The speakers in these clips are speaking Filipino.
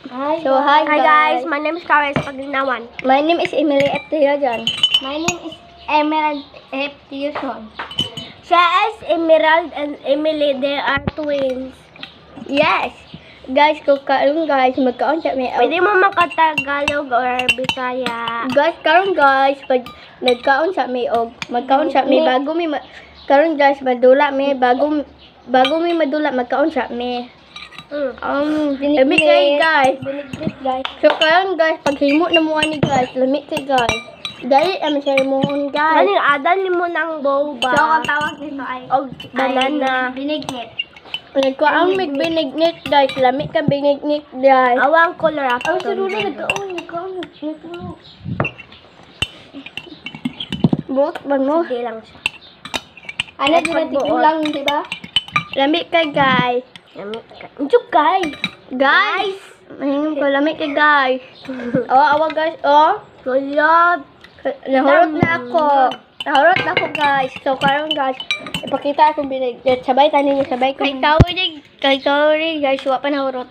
Hi guys, my name is Karis Paginawan. My name is Emily F. Tiyajan. My name is Emerald F. Tiyajan. Siya is Emerald and Emily, they are twins. Yes. Guys, kung karon guys, magkaon siya may Pwede mo makatagalog or Bisaya. Guys, karon guys, pag nagkaon siya may og, magkaon siya may bago may karon guys, madula may bago may madula magkaon siya may lamig kay guys. Binignit guys. So karon guys, pag himo na mo ani guys, lamig kay guys. Dali am siya mo guys. Ano adan mo ng boba? So ang tawag nito ay banana. Binignit. Nagkaon mig binignit guys, lamig ka binignit guys. Awang color apple. Nagkaon. Buot ba mo? Sige lang siya. Ano din lang, di ba? Lamig kay guys. Unjuk guys. Guys! Mahingin ko, lamig kay guys. Awa guys, Kulot. Nahurot na ako. Nahurot na ako guys. So karon guys, ipakita akong binignit. Sabay tanin niyo, sabay ko. Kay sorry guys, wa pa nahurot.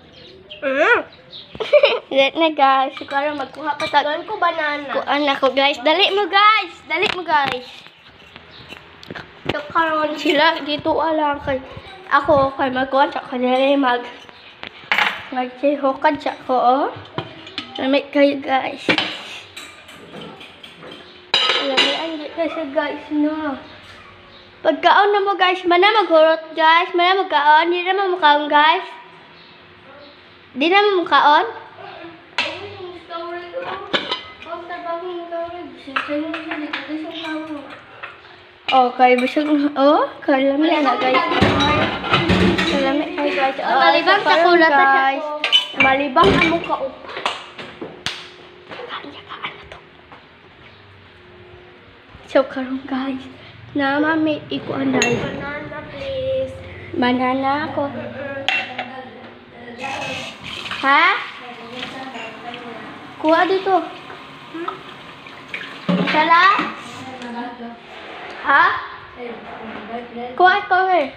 Let na guys. So karon magkuha pa ta. Doon ko banana. Kuan ako guys. Dali mo guys. So karon sila dito alang kay ako kay magkuhan sa kanila magsihokad siya ko lamig kayo guys. Lamig kasi guys no. Pagkaon na mo guys, mana maghurot guys, mana magkaon, di naman mukhaon guys. Di naman mukhaon. Okay, busog kalamig na guys. Kalamig ay guys. Malibang sa kulat guys. Malibang ang mukha upa. Kanya ka ano to. So karon guys, na mami ikuan dahil. Banana please. Banana ako. Ha? Kuha dito. Sala? Ha? Kuha ito eh.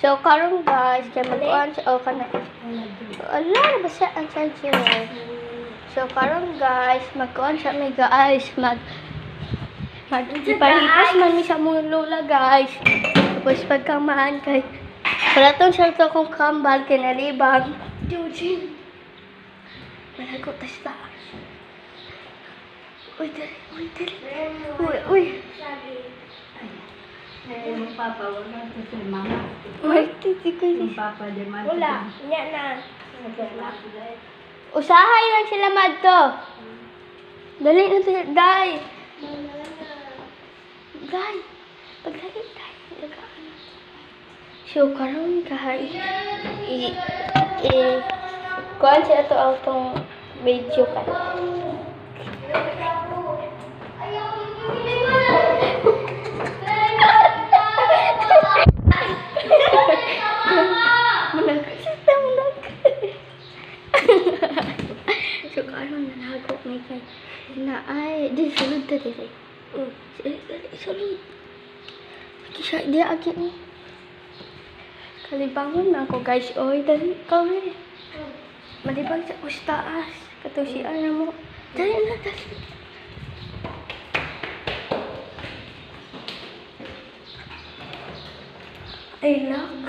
So, karon guys, kaya mag-uwan siya, kana. Ala, basta ang charger. So, karon guys, mag-uwan siya, may guys, ipahipos man mi sa mga lola guys. Tapos pagkamaan kay, wala tong siya ito kong kambal, kinalibang. Eugene. Malago, tasta. Uy, dali. Uy. Yung papa, wala ito si mama. Uy, titi ko Yung papa, di man. Wala. Nya na. Usahay lang sila madto. Dali na tayo, day. Day. Pagdali, day. So, karon guys. Kuhaan siya ito ang itong video ka. So, karon nalago may kay na ay di sulod ta diri. Sulod. Kisha di agi ni. Kalibangon na ako guys. Oy, dali ka eh. Malibang sa ustaas. Kato si ano mo. Dali na, dali. Ay, lock.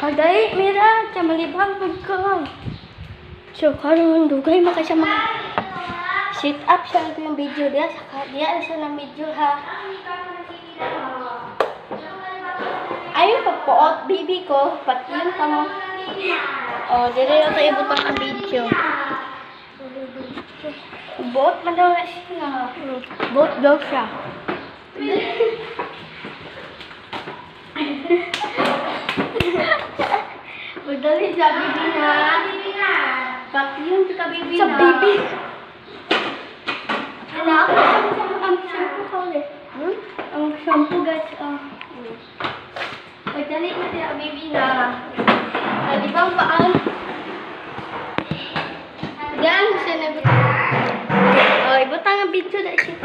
Dali, mira. Siya malibang pagka. So, karon dugay maka siya mga sit up siya ito yung video diya. Saka diya siya ng video ha. Ayun, pagpuot, baby ko, patin ka mo. O, dire ito ibutang ang video. Buot man daw na siya. Buot daw siya. Madali sa baby na. Patin ka baby na. Sa baby? Anak, ang shampoo ka ulit. Ang shampoo guys. Pagdali na siya, baby na. Alibang paan. Diyan siya nabutang. Ibutang ang video na siya.